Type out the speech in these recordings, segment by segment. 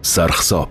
Sarhisob.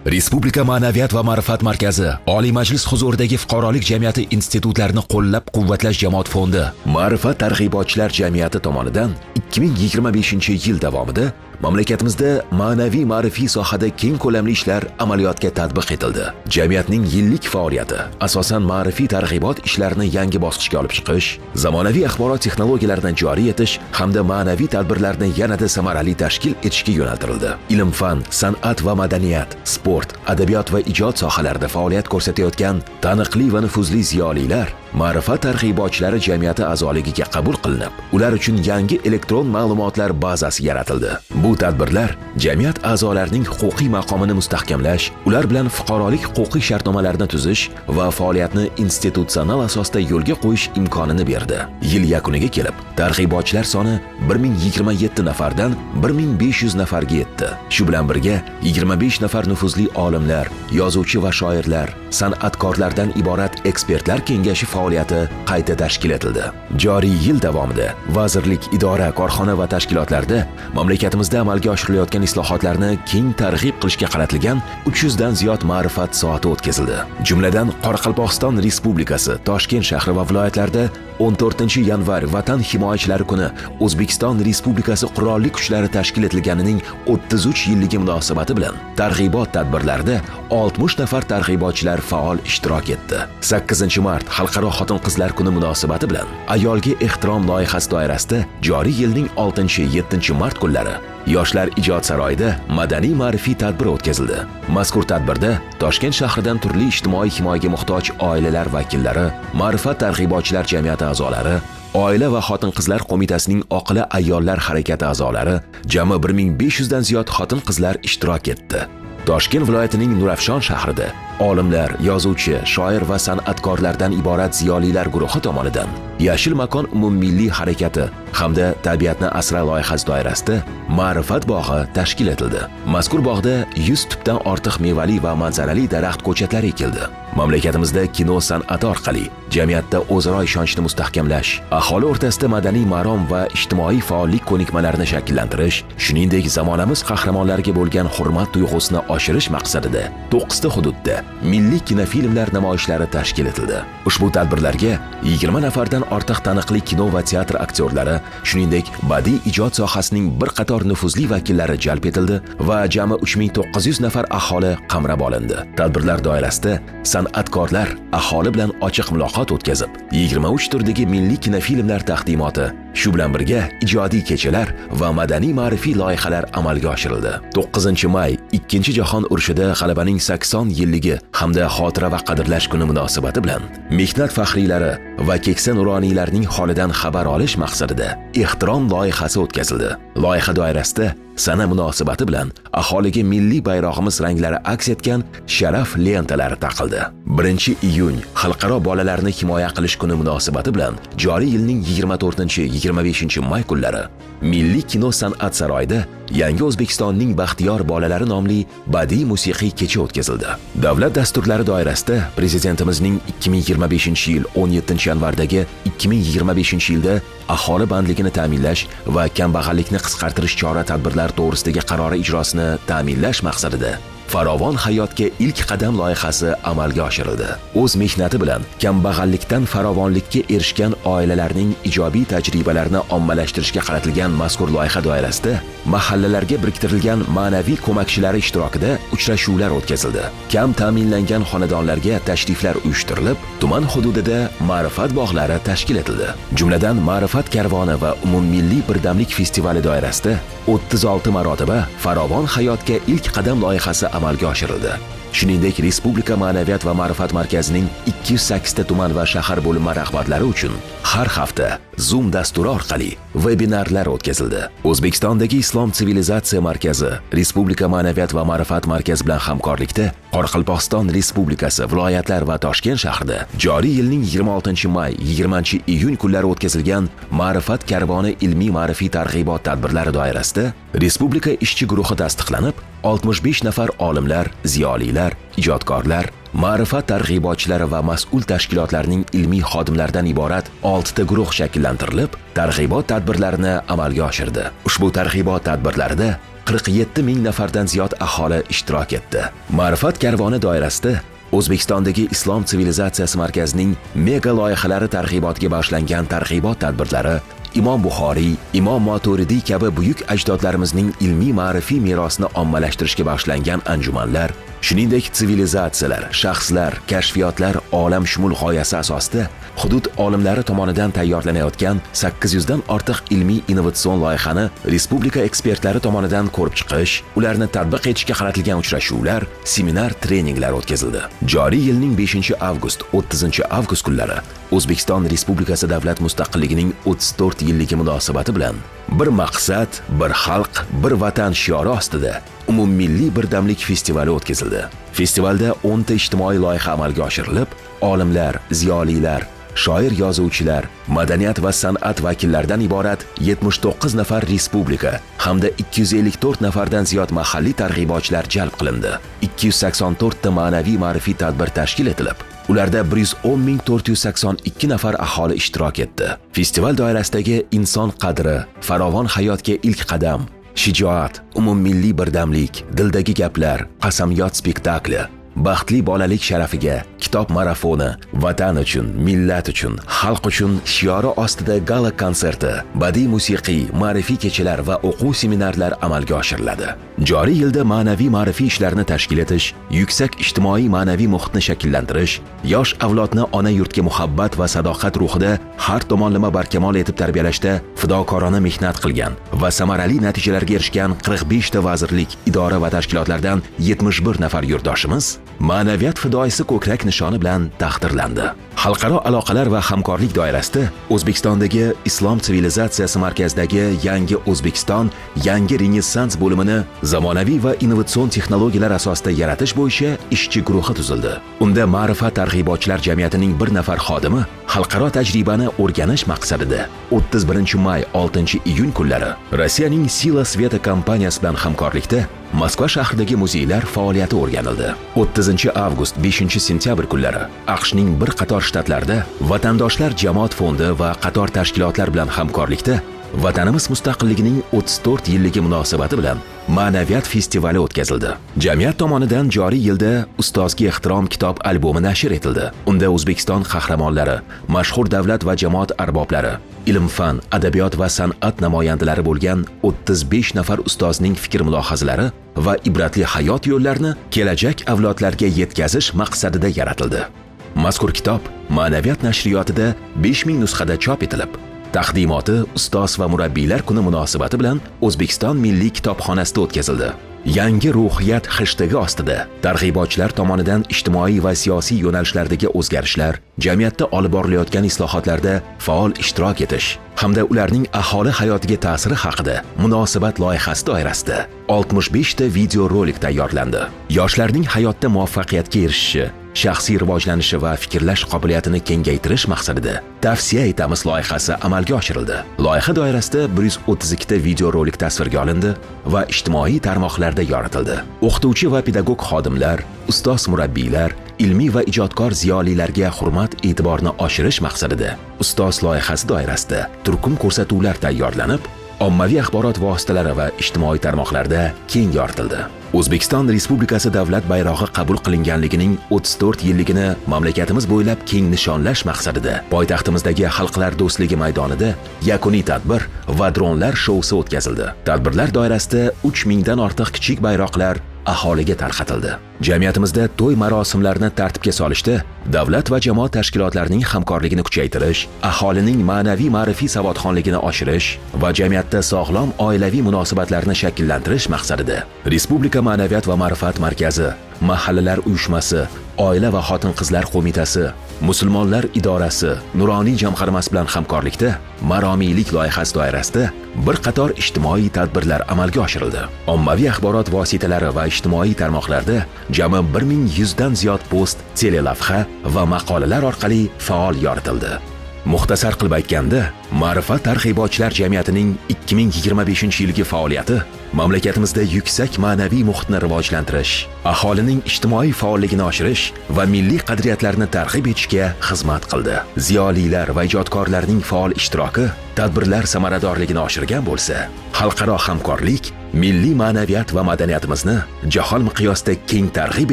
Respublika Ma'naviyat va ma'rifat markazi, Oliy Majlis huzuridagi Fuqarolik jamiyati institutlarini qo'llab-quvvatlash jamoat fondi, Ma'rifat targ'ibotchilar jamiyati tomonidan 2025-yil davomida mamlakatimizda ma'naviy ma'rifiy sohada keng ko'lamli ishlar amaliyotga tatbiq etildi. Jamiyatning yillik faoliyati asosan ma'rifiy targ'ibot ishlarini yangi bosqichga olib chiqish, zamonaviy axborot texnologiyalaridan joriy etish hamda ma'naviy tadbirlarni yanada samarali tashkil etishga yo'naltirildi. Ilm-fan, san'at va madaniyat, sport, adabiyot va ijod sohalarida faoliyat ko'rsatayotgan taniqli va nufuzli ziyolilar Ma'rifat targ'ibotchilari jamiyati a'zoligiga qabul qilinib, ular uchun yangi elektron ma'lumotlar bazasi yaratildi. Bu tadbirlar jamiyat a'zolarining huquqiy maqomini mustahkamlash, ular bilan fuqarolik huquqiy shartnomalarini tuzish va faoliyatni institutsional asosda yo'lga qo'yish imkonini berdi. Yil yakuniga kelib, targ'ibotchilar soni 1027 nafardan 1500 nafarga yetdi. Shu bilan birga 25 nafar nufuzli olimlar, yozuvchi va shoirlar, san'atkorlardan iborat ekspertlar kengashi faoliyati qayta tashkil etildi. Joriy yil davomida vazirlik, idora, korxona va tashkilotlarda mamlakatimizda amalga oshirilayotgan islohotlarni keng targ'ib qilishga qaratilgan 300 dan ziyod ma'rifat soati o'tkazildi. Jumladan, Qoraqalpog'iston Respublikasi, Toshkent shahri va viloyatlarida 14-yanvar Vatan himoyachilari kuni O'zbekiston Respublikasi Qurolli kuchlari tashkil etilganining 33 yilligi munosabati bilan targ'ibot tadbirlarida 60 nafar targ'ibotchilar faol ishtirok etdi. 8-mart Xalqaro xotin-qizlar kuni munosabati bilan ayolga ehtirom loyihasi doirasida joriy yilning 6-7 kunlari Yoshlar ijod saroyida madaniy ma'rifiy tadbir o'tkazildi. Mazkur tadbirda Toshkent shahridan turli ijtimoiy himoyaga muhtoj oilalar vakillari, ma'rifat targ'ibotchilar jamiyati a'zolari, Oila va xotin-qizlar qo'mitasining oqila ayollar harakati a'zolari, jami 1500 dan ziyod xotin-qizlar ishtirok etdi. Toshkent viloyatining Nurafshon shahrida olimlar, yozuvchi, shoir va san'atkorlardan iborat ziyolilar guruhi tomonidan Yashil makon umummilliy harakati hamda tabiatni asra loyihasi doirasida Ma'rifat bog'i tashkil etildi. Mazkur bog'da 100 tupdan ortiq mevali va manzarali daraxt ko'chatlari ekildi. Mamlakatimizda kino san'ati orqali jamiyatda o'zaro ishonchni mustahkamlash, aholi o'rtasida madaniy marom va ijtimoiy faollik ko'nikmalarini shakllantirish, shuningdek zamonamiz qahramonlariga bo'lgan hurmat tuyg'usini oshirish maqsadida 9 ta hududda milliy kinofilmlar namoyishlari tashkil etildi. Ushbu tadbirlarga 20 nafardan ortiq taniqli kino va teatr aktyorlari, shuningdek badiiy ijod sohasining bir qator nufuzli vakillari jalb etildi va jami 3900 nafar aholi qamrab olindi. Tadbirlar doirasida san'atkorlar aholi bilan ochiq muloqot o'tkazib, 23 turdagi milliy kinofilmlar taqdimoti, shu bilan birga ijodiy kechalar va madaniy ma'rifiy loyihalar amalga oshirildi. 9-may Ikkinchi jahon urushida g'alabaning 80 yilligi hamda xotira va qadrlash kuni munosabati bilan mehnat faxriylari va keksa nuroniylarning holidan xabar olish maqsadida ehtirom loyihasi o'tkazildi. Loyiha doirasida sana munosabati bilan aholiga milliy bayrog'imiz ranglari aks etgan sharaf lentalari taqildi. 1-iyun Xalqaro bolalarni himoya qilish kuni munosabati bilan joriy yilning 24-25 may kunlari Milliy kino san'at saroyida Yangi O'zbekistonning baxtiyor bolalari nomli badiiy musiqiy kecha o'tkazildi. Davlat dasturlari doirasida Prezidentimizning 2025-yil 17-yanvardagi 2025-yilda aholi bandligini ta'minlash va kambag'allikni qisqartirish chora-tadbirlar to'g'risidagi qarori ijrosini ta'minlash maqsadida Farovon hayotga ilk qadam loyihasi amalga oshirildi. O'z mehnati bilan kambag'allikdan farovonlikka erishgan oilalarning ijobiy tajribalarini ommalashtirishga qaratilgan mazkur loyiha doirasida mahallalarga biriktirilgan ma'naviy ko'makchilar ishtirokida uchrashuvlar o'tkazildi. Kam ta'minlangan xonadonlarga tashriflar uyushtirilib, tuman hududida ma'rifat bog'lari tashkil etildi. Jumladan Ma'rifat karvoni va umummilliy birdamlik festivali doirasida 36 marotaba Farovon hayotga ilk qadam loyihasi amalga oshirildi. Shuningdek, Respublika Ma'naviyat va ma'rifat markazining 208 ta tuman va shahar bo'linma rahbarlari uchun har hafta Zoom dasturi orqali vebinarlar o'tkazildi. O'zbekistondagi Islom sivilizatsiya markazi, Respublika Ma'naviyat va ma'rifat markazi bilan hamkorlikda Qoraqalpog'iston Respublikasi, viloyatlar va Toshkent shahrida joriy yilning 26-may, 20-iyun kunlari o'tkazilgan Ma'rifat karvoni ilmiy ma'rifiy targ'ibot tadbirlari doirasida Respublika ishchi guruhi tasdiqlanib, 65 nafar olimlar, ziyolilar, ijodkorlar, ma'rifat targ'ibotchilari va mas'ul tashkilotlarning ilmiy xodimlaridan iborat 6 ta guruh shakllantirilib, targ'ibot tadbirlarini amalga oshirdi. Ushbu targ'ibot tadbirlarida 47 ming nafardan ziyod aholi ishtirok etdi. Ma'rifat karvoni doirasida O'zbekistondagi Islom sivilizatsiyasi markazining mega loyihalari targ'ibotiga bag'ishlangan targ'ibot tadbirlari, Imom Buxoriy, Imom Maturidiy kabi buyuk ajdodlarimizning ilmiy ma'rifiy merosini ommalashtirishga bag'ishlangan anjumanlar, shuningdek sivilizatsiyalar, shaxslar, kashfiyotlar olamshumul g'oyasi asosida hudud olimlari tomonidan tayyorlanayotgan 800 dan ortiq ilmiy innovatsion loyihani respublika ekspertlari tomonidan ko'rib chiqish, ularni tatbiq etishga qaratilgan uchrashuvlar, seminar, treninglar o'tkazildi. Joriy yilning 5-avgust, 30-avgust kunlari O'zbekiston Respublikasi davlat mustaqilligining 34 yilligi munosabati bilan bir maqsad, bir xalq, bir vatan shiori ostida umummilliy birdamlik festivali o'tkazildi. Festivalda 10 ta ijtimoiy loyiha amalga oshirilib, olimlar, ziyolilar, shoir yozuvchilar, madaniyat va san'at vakillaridan iborat 79 nafar respublika hamda 254 nafardan ziyod mahalliy targ'ibotchilar jalb qilindi. 284 ta ma'naviy ma'rifiy tadbir tashkil etilib, ularda 110.482 nafar aholi ishtirok etdi. Festival doirasidagi inson qadri, farovon hayotga ilk qadam, shijoat, umummilliy birdamlik, dildagi gaplar, qasamyod spektakli, baxtli bolalik sharafiga, kitob marafoni, vatan uchun, millat uchun, xalq uchun shiori ostida gala konserti, badiiy musiqiy, ma'rifiy kechalar va o'quv seminarlar amalga oshiriladi. Joriy yilda ma'naviy ma'rifiy ishlarni tashkil etish, yuksak ijtimoiy ma'naviy muhitni shakllantirish, yosh avlodni ona yurtga muhabbat va sadoqat ruhida har tomonlama barkamol etib tarbiyalashda fidokorona mehnat qilgan va samarali natijalarga erishgan 45 ta vazirlik, idora va tashkilotlardan 71 nafar yurtdoshimiz ma'naviyat fidoyisi ko'krak nishoni bilan taqdirlandi. Xalqaro aloqalar va hamkorlik doirasida O'zbekistondagi Islom sivilizatsiyasi markazidagi Yangi O'zbekiston, Yangi Renessans bo'limini zamonaviy va innovatsion texnologiyalar asosida yaratish bo'yicha ishchi guruhi tuzildi. Unda ma'rifat targ'ibotchilar jamiyatining bir nafar xodimi xalqaro tajribani o'rganish maqsadida 31 may 6-iyun kunlari Rossiyaning Sila Sveta kompaniyasi bilan hamkorlikda Moskva shahridagi muzeylar faoliyati o'rganildi. 30-avgust, 5-sentyabr kunlari AQShning bir qator shtatlarida Vatandoshlar jamoat fondi va qator tashkilotlar bilan hamkorlikda Vatanimiz mustaqilligining 34 yilligi munosabati bilan ma'naviyat festivali o'tkazildi. Jamiyat tomonidan joriy yilda Ustozga ehtirom kitob albomi nashr etildi. Unda O'zbekiston qahramonlari, mashhur davlat va jamoat arboblari, ilm-fan, adabiyot va san'at namoyandalari bo'lgan 35 nafar ustozning fikr-mulohazalari va ibratli hayot yo'llarini kelajak avlodlarga yetkazish maqsadida yaratildi. Mazkur kitob Ma'naviyat nashriyotida 5000 nusxada chop etilib, taqdimoti ustoz va murabbiylar kuni munosabati bilan O'zbekiston Milliy kitobxonasida o'tkazildi. Yangi ruhiyat hashtagi ostida targ'ibotchilar tomonidan ijtimoiy va siyosiy yo'nalishlardagi o'zgarishlar, jamiyatda olib borilayotgan islohotlarda faol ishtirok etish hamda ularning aholi hayotiga ta'siri haqida munosabat loyihasi doirasida 65 ta video rolik tayyorlandi. Yoshlarning hayotda muvaffaqiyatga erishishi, shaxsiy rivojlanishi va fikrlash qobiliyatini kengaytirish maqsadida tavsiya etamiz loyihasi amalga oshirildi. Loyiha doirasida 132 ta video rolik tasvirga olindi va ijtimoiy tarmoqlarda yoritildi. O'qituvchi va pedagog xodimlar, ustoz murabbiylar, ilmiy va ijodkor ziyolilarga hurmat e'tiborni oshirish maqsadida ustoz loyihasi doirasida turkum ko'rsatuvlar tayyorlanib, ommaviy axborot vositalari va ijtimoiy tarmoqlarda keng yoritildi. O'zbekiston Respublikasi davlat bayrog'i qabul qilinganligining 34 yilligini mamlakatimiz bo'ylab keng nishonlash maqsadida poytaxtimizdagi Xalqlar do'stligi maydonida yakuniy tadbir va dronlar shousi o'tkazildi. Tadbirlar doirasida 3000 dan ortiq kichik bayroqlar aholiga tarqatildi. Jamiyatimizda to'y marosimlarini tartibga solishda davlat va jamoat tashkilotlarining hamkorligini kuchaytirish, aholining ma'naviy ma'rifiy savodxonligini oshirish va jamiyatda sog'lom oilaviy munosabatlarni shakllantirish maqsadida Respublika Ma'naviyat va ma'rifat markazi, mahallalar uyushmasi, oila va xotin-qizlar qo'mitasi, musulmonlar idorasi, nuroniy jamg'armasi bilan hamkorlikda maromiylik loyihasi doirasida bir qator ijtimoiy tadbirlar amalga oshirildi. Ommaviy axborot vositalari va ijtimoiy tarmoqlarda jami 1100 dan ziyod post, telelavha va maqolalar orqali faol yoritildi. Muxtasar qilib aytganda, Ma'rifat targ'ibotchilar jamiyatining 2025-yilgi faoliyati mamlakatimizda yuksak ma'naviy muhitni rivojlantirish, aholining ijtimoiy faolligini oshirish va milliy qadriyatlarni targ'ib etishga xizmat qildi. Ziyolilar va ijodkorlarning faol ishtiroki tadbirlar samaradorligini oshirgan bo'lsa, xalqaro hamkorlik milliy ma'naviyat va madaniyatimizni jahon miqyosida keng targ'ib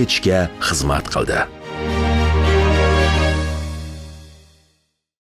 etishga xizmat qildi.